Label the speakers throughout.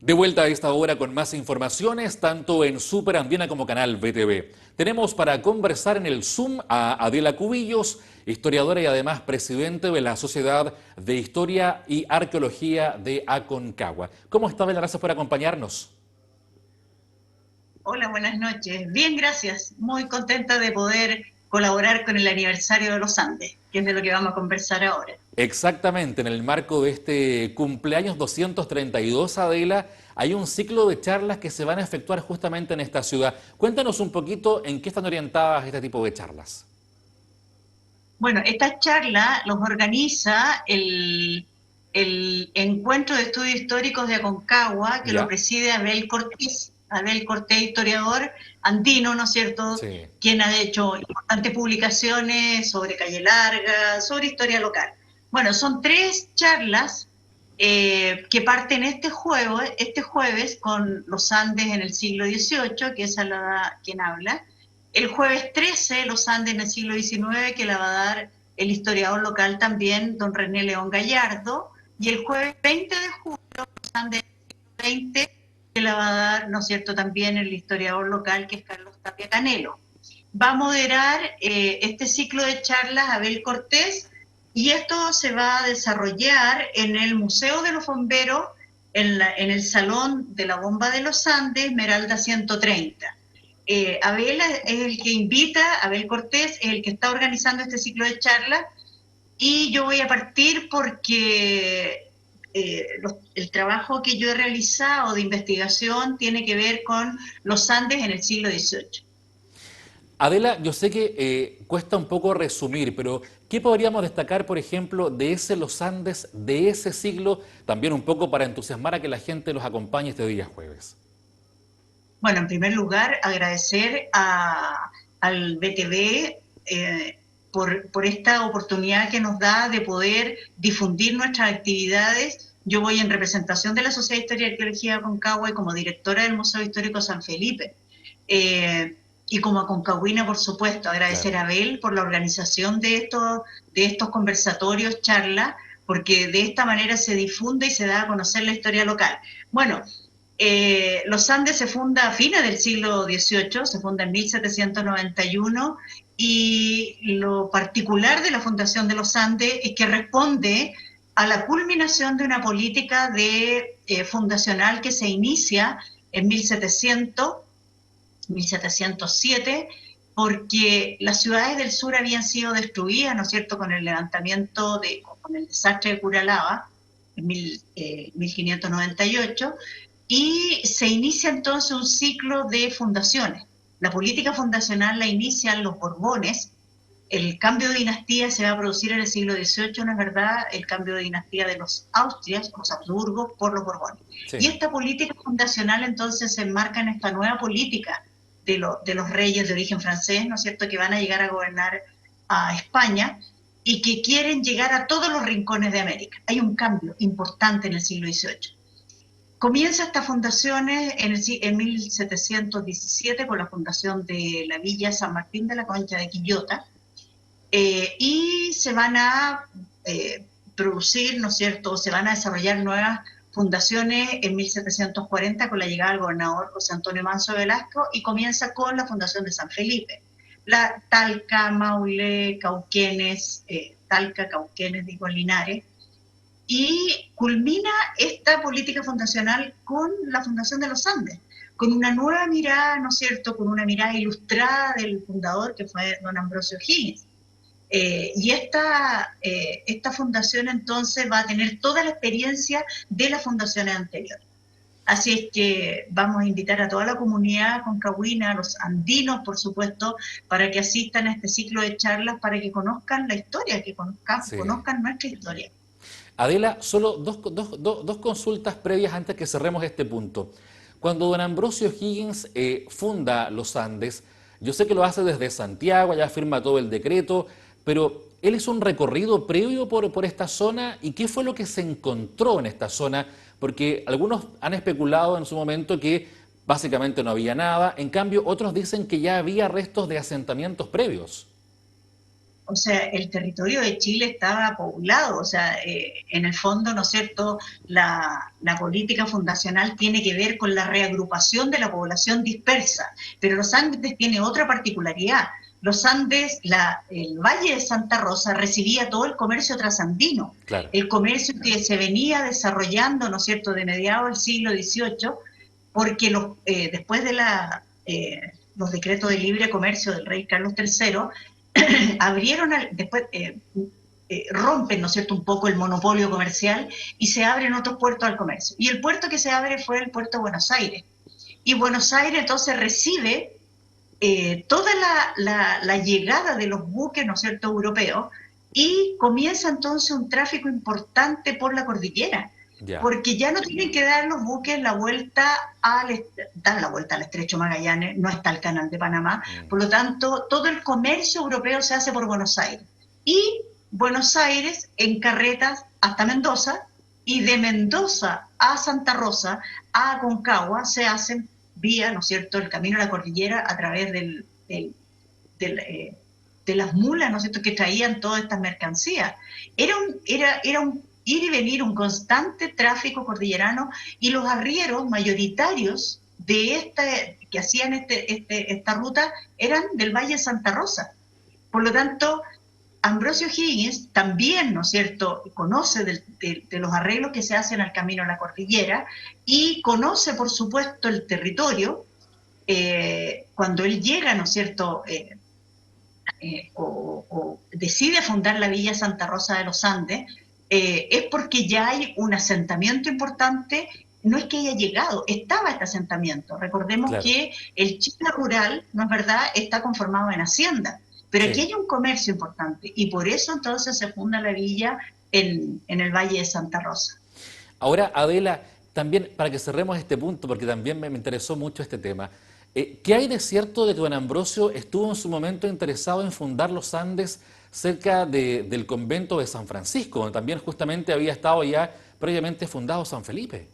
Speaker 1: De vuelta a esta hora con más informaciones, tanto en Super Andina como Canal BTV. Tenemos para conversar en el Zoom a Adela Cubillos, historiadora y además presidente de la Sociedad de Historia y Arqueología de Aconcagua. ¿Cómo está, Adela? Gracias por acompañarnos.
Speaker 2: Hola, buenas noches. Bien, gracias. Muy contenta de poder colaborar con el aniversario de los Andes, que es de lo que vamos a conversar ahora.
Speaker 1: Exactamente, en el marco de este cumpleaños 232, Adela, hay un ciclo de charlas que se van a efectuar justamente en esta ciudad. Cuéntanos un poquito en qué están orientadas este tipo de charlas.
Speaker 2: Bueno, esta charla los organiza el Encuentro de Estudios Históricos de Aconcagua, que lo
Speaker 1: ¿Ya?
Speaker 2: preside Abel Cortés, historiador andino, ¿no es cierto?,
Speaker 1: Sí.
Speaker 2: quien ha hecho importantes publicaciones sobre Calle Larga, sobre historia local. Bueno, son 3 charlas que parten este jueves con los Andes en el siglo XVIII, que esa la da quien habla. El jueves 13, los Andes en el siglo XIX, que la va a dar el historiador local también, don René León Gallardo. Y el jueves 20 de julio, los Andes en el siglo XX, que la va a dar, ¿no es cierto?, también el historiador local, que es Carlos Tapia Canelo. Va a moderar este ciclo de charlas Abel Cortés, y esto se va a desarrollar en el Museo de los Bomberos, en el Salón de la Bomba de los Andes, Esmeralda 130. Abel es el que invita, Abel Cortés es el que está organizando este ciclo de charlas, y yo voy a partir porque el trabajo que yo he realizado de investigación tiene que ver con los Andes en el siglo XVIII.
Speaker 1: Adela, yo sé que cuesta un poco resumir, pero ¿qué podríamos destacar, por ejemplo, de ese Los Andes, de ese siglo, también un poco para entusiasmar a que la gente los acompañe este día jueves?
Speaker 2: Bueno, en primer lugar, agradecer al BTV por esta oportunidad que nos da de poder difundir nuestras actividades. Yo voy en representación de la Sociedad de Historia y Arqueología de Aconcagua y como directora del Museo Histórico San Felipe. Y como aconcagüina, por supuesto, agradecer
Speaker 1: Claro.
Speaker 2: a Abel por la organización de estos conversatorios, charlas, porque de esta manera se difunde y se da a conocer la historia local. Bueno, los Andes se funda a fines del siglo XVIII, se funda en 1791, y lo particular de la fundación de los Andes es que responde a la culminación de una política fundacional que se inicia en 1707, porque las ciudades del sur habían sido destruidas, ¿no es cierto?, con el levantamiento, con el desastre de Curalaba, en 1598, y se inicia entonces un ciclo de fundaciones. La política fundacional la inician los Borbones. El cambio de dinastía se va a producir en el siglo XVIII, ¿no es verdad?, el cambio de dinastía de los Austrias, los Habsburgos, por los Borbones. Y
Speaker 1: Sí.
Speaker 2: esta política fundacional entonces se enmarca en esta nueva política de los reyes de origen francés, ¿no es cierto?, que van a llegar a gobernar a España y que quieren llegar a todos los rincones de América. Hay un cambio importante en el siglo XVIII. Comienza estas fundaciones en 1717 con la fundación de la Villa San Martín de la Concha de Quillota, y se van a producir, ¿no es cierto?, se van a desarrollar nuevas fundaciones en 1740 con la llegada del gobernador José Antonio Manso Velasco, y comienza con la fundación de San Felipe. La Talca, Maule, Cauquenes, Talca, Cauquenes, digo, Linares, y culmina esta política fundacional con la fundación de los Andes, con una nueva mirada, ¿no es cierto?, con una mirada ilustrada del fundador, que fue don Ambrosio Higgins. Esta fundación entonces va a tener toda la experiencia de las fundaciones anteriores. Así es que vamos a invitar a toda la comunidad concagüina, a los andinos, por supuesto, para que asistan a este ciclo de charlas, para que conozcan la historia, que
Speaker 1: Sí.
Speaker 2: conozcan nuestra historia.
Speaker 1: Adela, solo dos consultas previas antes que cerremos este punto. Cuando don Ambrosio Higgins funda los Andes, yo sé que lo hace desde Santiago, ya firma todo el decreto, pero él hizo un recorrido previo por esta zona, y ¿qué fue lo que se encontró en esta zona? Porque algunos han especulado en su momento que básicamente no había nada, en cambio otros dicen que ya había restos de asentamientos previos.
Speaker 2: o sea, el territorio de Chile estaba poblado, o sea, en el fondo, ¿no es cierto?, la política fundacional tiene que ver con la reagrupación de la población dispersa, pero los Andes tiene otra particularidad. Los Andes, el Valle de Santa Rosa recibía todo el comercio trasandino,
Speaker 1: Claro.
Speaker 2: el comercio que se venía desarrollando, ¿no es cierto?, de mediados del siglo XVIII, porque después de los decretos de libre comercio del rey Carlos III, abrieron, después rompen, ¿no es cierto?, un poco el monopolio comercial y se abren otros puertos al comercio. Y el puerto que se abre fue el puerto de Buenos Aires. Y Buenos Aires entonces recibe toda la llegada de los buques, ¿no es cierto?, europeos, y comienza entonces un tráfico importante por la cordillera,
Speaker 1: Ya.
Speaker 2: porque ya no tienen que dar los buques dan la vuelta al estrecho Magallanes, no está el canal de Panamá, por lo tanto, todo el comercio europeo se hace por Buenos Aires. Y Buenos Aires en carretas hasta Mendoza, y de Mendoza a Santa Rosa, a Aconcagua, se hacen vía, ¿no es cierto?, el camino a la cordillera a través de las mulas, ¿no es cierto?, que traían todas estas mercancías. Era un ir y venir, un constante tráfico cordillerano, y los arrieros mayoritarios que hacían esta ruta eran del Valle de Santa Rosa. Por lo tanto, Ambrosio Higgins también, ¿no es cierto?, conoce de los arreglos que se hacen al camino a la cordillera, y conoce, por supuesto, el territorio. Cuando él llega, ¿no es cierto?, o decide fundar la Villa Santa Rosa de los Andes, es porque ya hay un asentamiento importante. No es que haya llegado, estaba este asentamiento. Recordemos
Speaker 1: Claro.
Speaker 2: que el Chile rural, ¿no es verdad?, está conformado en haciendas, pero aquí
Speaker 1: Sí.
Speaker 2: hay un comercio importante, y por eso entonces se funda la villa en el Valle de Santa Rosa.
Speaker 1: Ahora, Adela, también para que cerremos este punto, porque también me interesó mucho este tema, ¿qué hay de cierto de que don Ambrosio estuvo en su momento interesado en fundar los Andes cerca del convento de San Francisco, donde también justamente había estado ya previamente fundado San Felipe?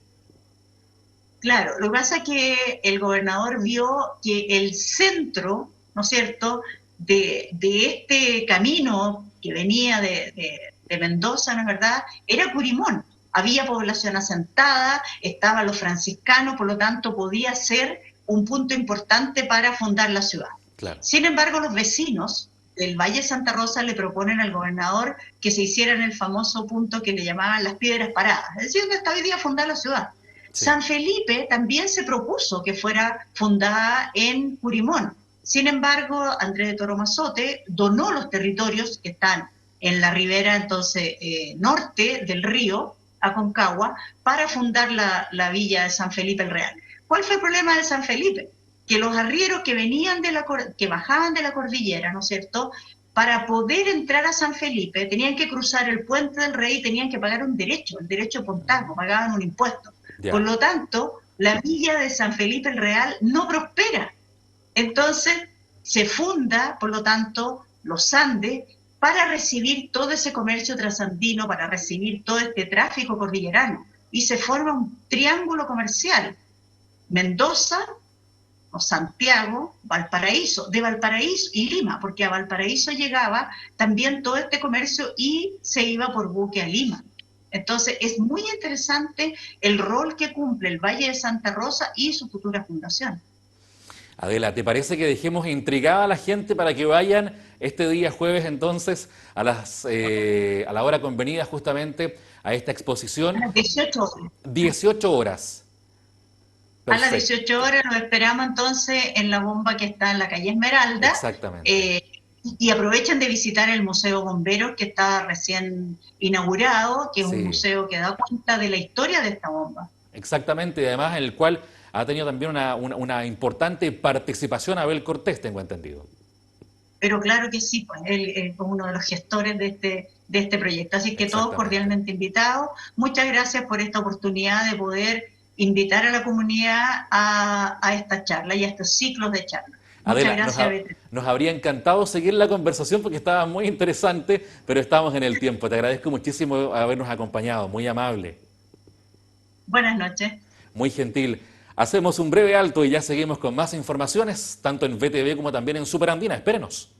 Speaker 2: Claro, lo que pasa es que el gobernador vio que el centro, ¿no es cierto?, de este camino que venía de Mendoza, ¿no es verdad?, era Curimón. Había población asentada, estaban los franciscanos, por lo tanto podía ser un punto importante para fundar la ciudad.
Speaker 1: Claro.
Speaker 2: Sin embargo, los vecinos del Valle de Santa Rosa le proponen al gobernador que se hiciera en el famoso punto que le llamaban las piedras paradas, es decir, donde está hoy día fundar la ciudad.
Speaker 1: Sí.
Speaker 2: San Felipe también se propuso que fuera fundada en Curimón. Sin embargo, Andrés de Toromazote donó los territorios que están en la ribera entonces norte del río Aconcagua para fundar la villa de San Felipe el Real. ¿Cuál fue el problema de San Felipe? Que los arrieros que bajaban de la cordillera, ¿no es cierto?, para poder entrar a San Felipe tenían que cruzar el puente del Rey y tenían que pagar un derecho, el derecho de pontazgo, pagaban un impuesto. Por
Speaker 1: Ya.
Speaker 2: lo tanto, la villa de San Felipe el Real no prospera. Entonces, se funda, por lo tanto, los Andes para recibir todo ese comercio trasandino, para recibir todo este tráfico cordillerano. Y se forma un triángulo comercial: Mendoza, o Santiago, Valparaíso, de Valparaíso y Lima, porque a Valparaíso llegaba también todo este comercio y se iba por buque a Lima. Entonces, es muy interesante el rol que cumple el Valle de Santa Rosa y su futura fundación.
Speaker 1: Adela, ¿te parece que dejemos intrigada a la gente para que vayan este día jueves entonces a la hora convenida justamente a esta
Speaker 2: A
Speaker 1: exposición?
Speaker 2: las 18 horas.
Speaker 1: 18 horas.
Speaker 2: A las
Speaker 1: Perfecto.
Speaker 2: 18 horas nos esperamos entonces en la bomba que está en la calle Esmeralda,
Speaker 1: Exactamente.
Speaker 2: eh, y aprovechen de visitar el Museo Bomberos, que está recién inaugurado, que es un
Speaker 1: Sí,
Speaker 2: museo que da cuenta de la historia de esta bomba.
Speaker 1: exactamente. Y además en el cual ha tenido también una importante participación Abel Cortés, tengo entendido.
Speaker 2: Pero claro que sí, pues él fue uno de los gestores de este proyecto. Así que todos
Speaker 1: Exactamente.
Speaker 2: cordialmente invitados. Muchas gracias por esta oportunidad de poder invitar a la comunidad a esta charla y a estos ciclos de charla. Muchas
Speaker 1: Adela,
Speaker 2: gracias, Beatriz.
Speaker 1: nos habría encantado seguir la conversación porque estaba muy interesante, pero estamos en el tiempo. Te agradezco muchísimo habernos acompañado, muy amable,
Speaker 2: Buenas noches.
Speaker 1: muy gentil. Hacemos un breve alto y ya seguimos con más informaciones, tanto en VTV como también en Superandina. Espérenos.